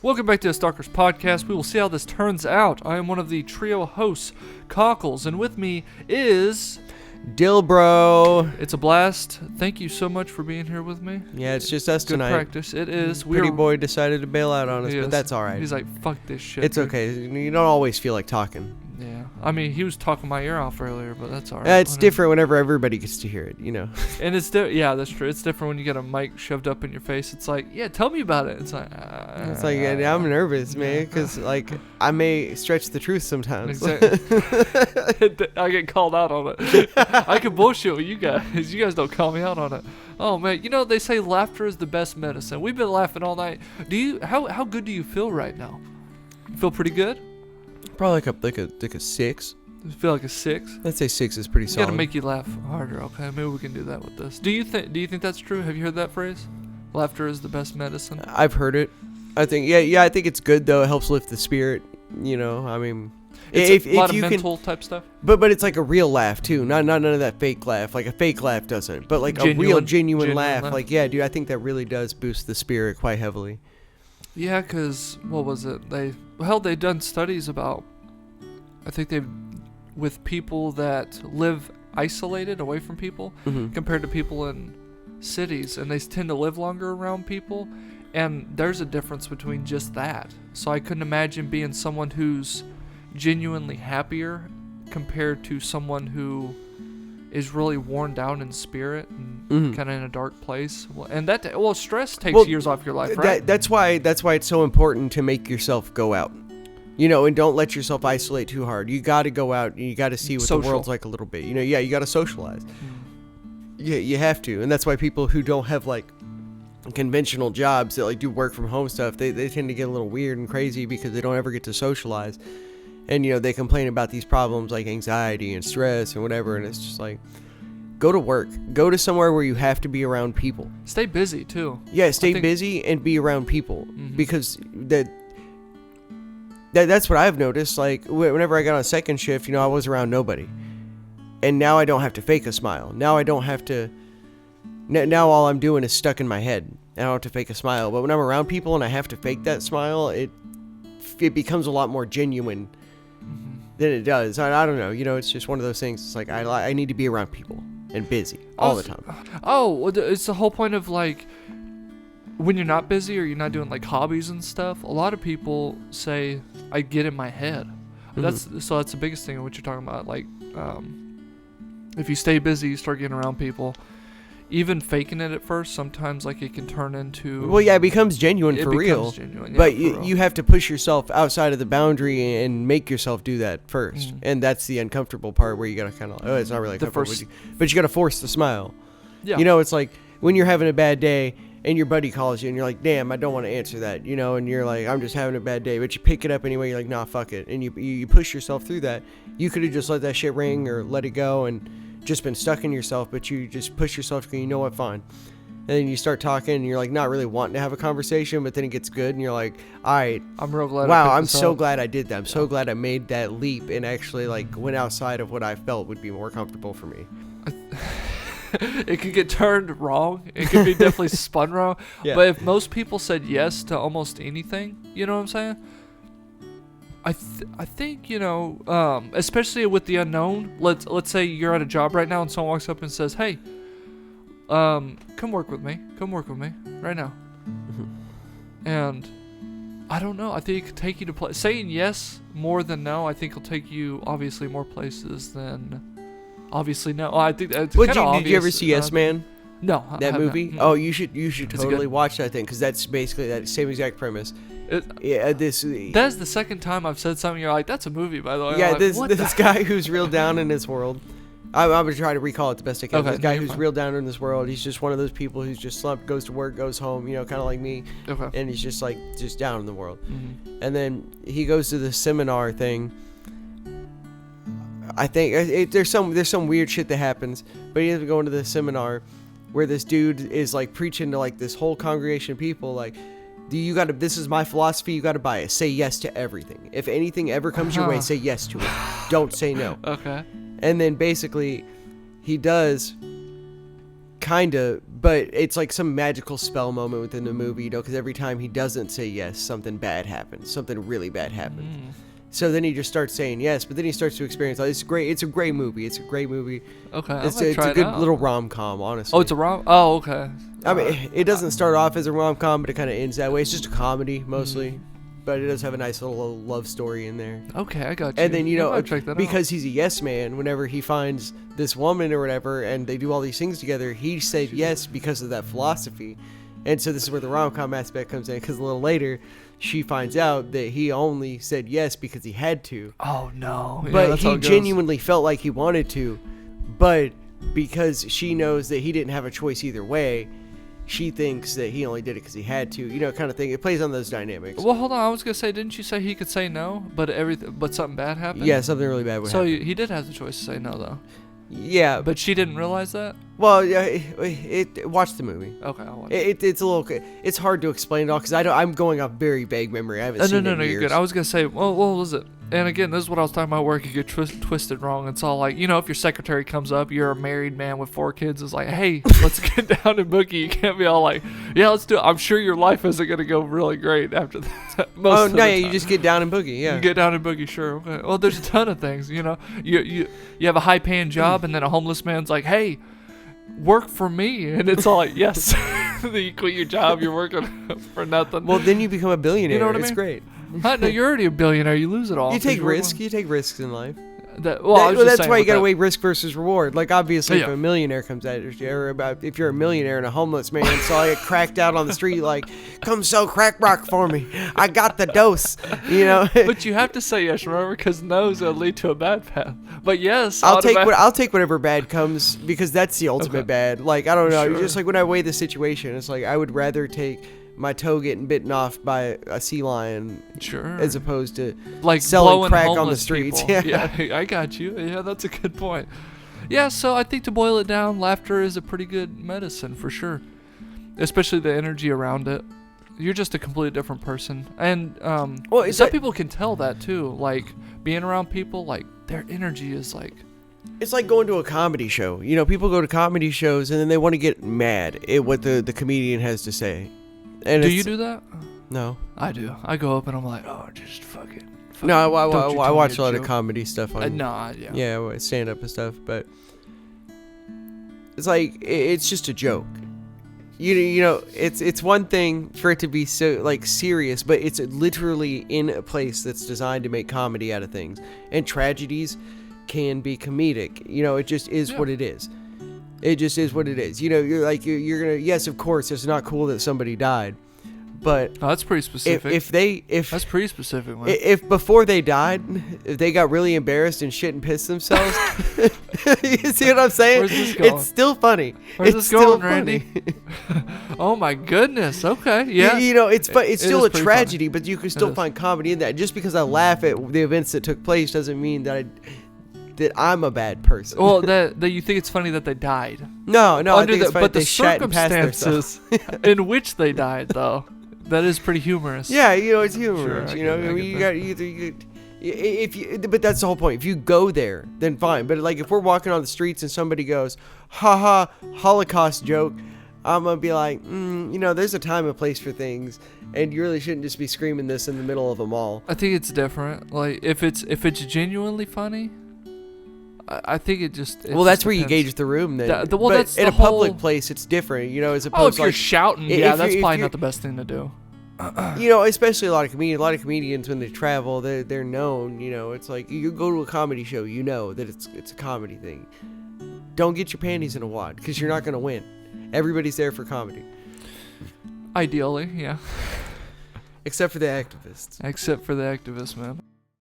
Welcome back to the Stalkers podcast. We will see how this turns out. I am one of the trio hosts, Cockles, and with me is... Dilbro. It's a blast. Thank you so much for being here with me. Yeah, it's just us Good tonight. practice. It is. Pretty boy decided to bail out on us, but that's all right. He's like, fuck this shit. It's okay. You don't always feel like talking. Yeah. I mean, he was talking my ear off earlier, but that's all right. It's different whenever everybody gets to hear it, you know. And it's yeah, that's true. It's different when you get a mic shoved up in your face. It's like, yeah, tell me about it. It's like, yeah, I'm nervous, man, because like I may stretch the truth sometimes. Exactly. I get called out on it. I can bullshit with you guys. You guys don't call me out on it. Oh man, you know they say laughter is the best medicine. We've been laughing all night. How good do you feel right now? You feel pretty good? Probably like a 6. You feel like a 6? I'd say 6 is pretty solid. Gotta make you laugh harder, okay? Maybe we can do that with this. Do you think that's true? Have you heard that phrase? Laughter is the best medicine. I've heard it. I think I think it's good though. It helps lift the spirit. You know, I mean, it's a lot of mental type stuff. But it's like a real laugh too. Not none of that fake laugh. Like a fake laugh doesn't. But like a real genuine laugh. Like yeah, dude, I think that really does boost the spirit quite heavily. Yeah, cause what was it? They've done studies about. I think with people that live isolated away from people compared to people in cities, and they tend to live longer around people, and there's a difference between just that. So I couldn't imagine being someone who's genuinely happier compared to someone who is really worn down in spirit and kind of in a dark place. And stress takes years off your life, right? That's why it's so important to make yourself go out. You know, and don't let yourself isolate too hard. You got to go out and you got to see what the world's like a little bit. You know, yeah, you got to socialize. Yeah, you have to. And that's why people who don't have like conventional jobs that like do work from home stuff, they tend to get a little weird and crazy because they don't ever get to socialize. And, you know, they complain about these problems like anxiety and stress and whatever. And it's just like, go to work. Go to somewhere where you have to be around people. Stay busy, too. Yeah, stay busy and be around people. Because that's what I've noticed. Like, whenever I got on second shift, you know, I was around nobody. And now I don't have to fake a smile. Now I don't have to... Now all I'm doing is stuck in my head. I don't have to fake a smile. But when I'm around people and I have to fake that smile, it becomes a lot more genuine than it does. I don't know. You know, it's just one of those things. It's like, I need to be around people and busy all the time. Oh, it's the whole point of, like... When you're not busy or you're not doing like hobbies and stuff, a lot of people say I get in my head. That's the biggest thing of what you're talking about. Like, if you stay busy, you start getting around people. Even faking it at first, sometimes like it can turn into. Well, yeah, it becomes genuine for real. Genuine, yeah, but you have to push yourself outside of the boundary and make yourself do that first, and that's the uncomfortable part where you gotta kind of it's not really uncomfortable, but you gotta force the smile. Yeah. You know, it's like when you're having a bad day. And your buddy calls you, and you're like, damn, I don't want to answer that, you know, and you're like, I'm just having a bad day, but you pick it up anyway, you're like, nah, fuck it, and you push yourself through that. You could have just let that shit ring or let it go and just been stuck in yourself, but you just push yourself, you know what, fine. And then you start talking, and you're like not really wanting to have a conversation, but then it gets good, and you're like, all right, I'm real glad. Wow, I'm so glad I did that. I'm so glad I made that leap and actually like went outside of what I felt would be more comfortable for me. It could get turned wrong. It could be definitely spun wrong. Yeah. But if most people said yes to almost anything, you know what I'm saying? I think, you know, especially with the unknown. Let's say you're at a job right now and someone walks up and says, "Hey, come work with me. Come work with me right now." And I don't know. I think it could take you to saying yes more than no. I think it'll take you obviously more places than. Obviously, no. I think that's kind of obvious. Did you ever see Yes Man? No. That movie? Not. Oh, you should totally watch that thing because that's basically that same exact premise. That's the second time I've said something. You're like, that's a movie, by the way. Yeah, like, this guy who's real down in his world. I'm gonna try to recall it the best I can. Okay, this guy who's real down in this world. He's just one of those people who's just slumped, goes to work, goes home. You know, kind of like me. Okay. And he's just like down in the world. And then he goes to the seminar thing. I think there's some weird shit that happens, but he ends up going to this seminar where this dude is like preaching to like this whole congregation of people like, this is my philosophy, you gotta buy it. Say yes to everything. If anything ever comes your way, say yes to it. Don't say no. Okay. And then basically he does Kinda, but it's like some magical spell moment within the movie, because every time he doesn't say yes, something bad happens. Something really bad happens. So then he just starts saying yes, but then he starts to experience. It's great. It's a great movie. Okay, it's a good little rom-com, honestly. Oh, it's a rom. Oh, okay. I mean, it doesn't start off as a rom-com, but it kind of ends that way. It's just a comedy mostly, but it does have a nice little love story in there. Okay, I got you. And then check that because he's a yes man, whenever he finds this woman or whatever, and they do all these things together, he said yes because of that philosophy. And so this is where the rom-com aspect comes in, because a little later, she finds out that he only said yes because he had to. Oh, no. But he genuinely felt like he wanted to. But because she knows that he didn't have a choice either way, she thinks that he only did it because he had to. Kind of thing. It plays on those dynamics. Well, hold on. I was going to say, didn't you say he could say no, but something bad happened? Yeah, something really bad would happen. So he did have the choice to say no, though. Yeah. But she didn't realize that? Well, watch the movie. Okay, I'll watch it. It's hard to explain it all because I'm going off very vague memory. I haven't seen it in years. You're good. I was gonna say, well, what was it? And again, this is what I was talking about, where it could get twisted wrong. It's all like, if your secretary comes up, you're a married man with 4 kids, it's like, hey, let's get down and boogie. You can't be all like, yeah, let's do it. I'm sure your life isn't gonna go really great after that. You just get down and boogie. Yeah, you get down and boogie. Sure. Okay. Well, there's a ton of things. You have a high paying job, and then a homeless man's like, hey, work for me, and it's all like, yes. Then you quit your job, you're working for nothing. Well, then you become a billionaire. You know what I mean? It's great. No, you're already a billionaire. You lose it all. You take risks. You take risks in life. That's why you gotta weigh risk versus reward. Like, obviously, if a millionaire comes at you, or if you're a millionaire and a homeless man saw you cracked out on the street, like, come sell crack rock for me. I got the dose. But you have to say yes, remember, because no's gonna lead to a bad path. But yes, I'll take whatever bad comes, because that's the ultimate bad. Like, I don't know. Sure. Just like when I weigh the situation, it's like I would rather take my toe getting bitten off by a sea lion, as opposed to like selling crack on the streets. Yeah, I got you. Yeah, that's a good point. Yeah, so I think to boil it down, laughter is a pretty good medicine for sure, especially the energy around it. You're just a completely different person, and some people can tell that too. Like being around people, like their energy is like. It's like going to a comedy show. People go to comedy shows and then they want to get mad at what the comedian has to say. And do you do that? No. I do. I go up and I'm like, oh, just fucking no, I watch a lot of comedy stuff on. Yeah, stand up and stuff, but it's like it's just a joke. It's one thing for it to be so like serious, but it's literally in a place that's designed to make comedy out of things, and tragedies can be comedic. It just is what it is. It just is what it is. You're like, you're gonna, yes, of course, it's not cool that somebody died, but that's pretty specific. If that's pretty specific, man. If before they died, if they got really embarrassed and shit and pissed themselves, you see what I'm saying? Where's this going? It's still funny. Where's this going, Randy? Oh my goodness. Okay, yeah. It's still a tragedy, but you can still find comedy in that. Just because I laugh at the events that took place doesn't mean that I'm a bad person. Well, that you think it's funny that they died. No, I think it's funny but that they the shat and passed circumstances in which they died, though, that is pretty humorous. Yeah, it's humorous. But that's the whole point. If you go there, then fine. But like, if we're walking on the streets and somebody goes, "Ha ha, Holocaust joke," I'm gonna be like, there's a time and place for things, and you really shouldn't just be screaming this in the middle of a mall. I think it's different. Like, if it's genuinely funny. I think it just. That's where you gauge the room. Then, that's in a public place, it's different. As opposed if you're shouting, that's probably not the best thing to do. Especially a lot of comedians when they travel, they're known. It's like you go to a comedy show, that it's a comedy thing. Don't get your panties in a wad, because you're not gonna win. Everybody's there for comedy. Ideally, yeah. Except for the activists. Man.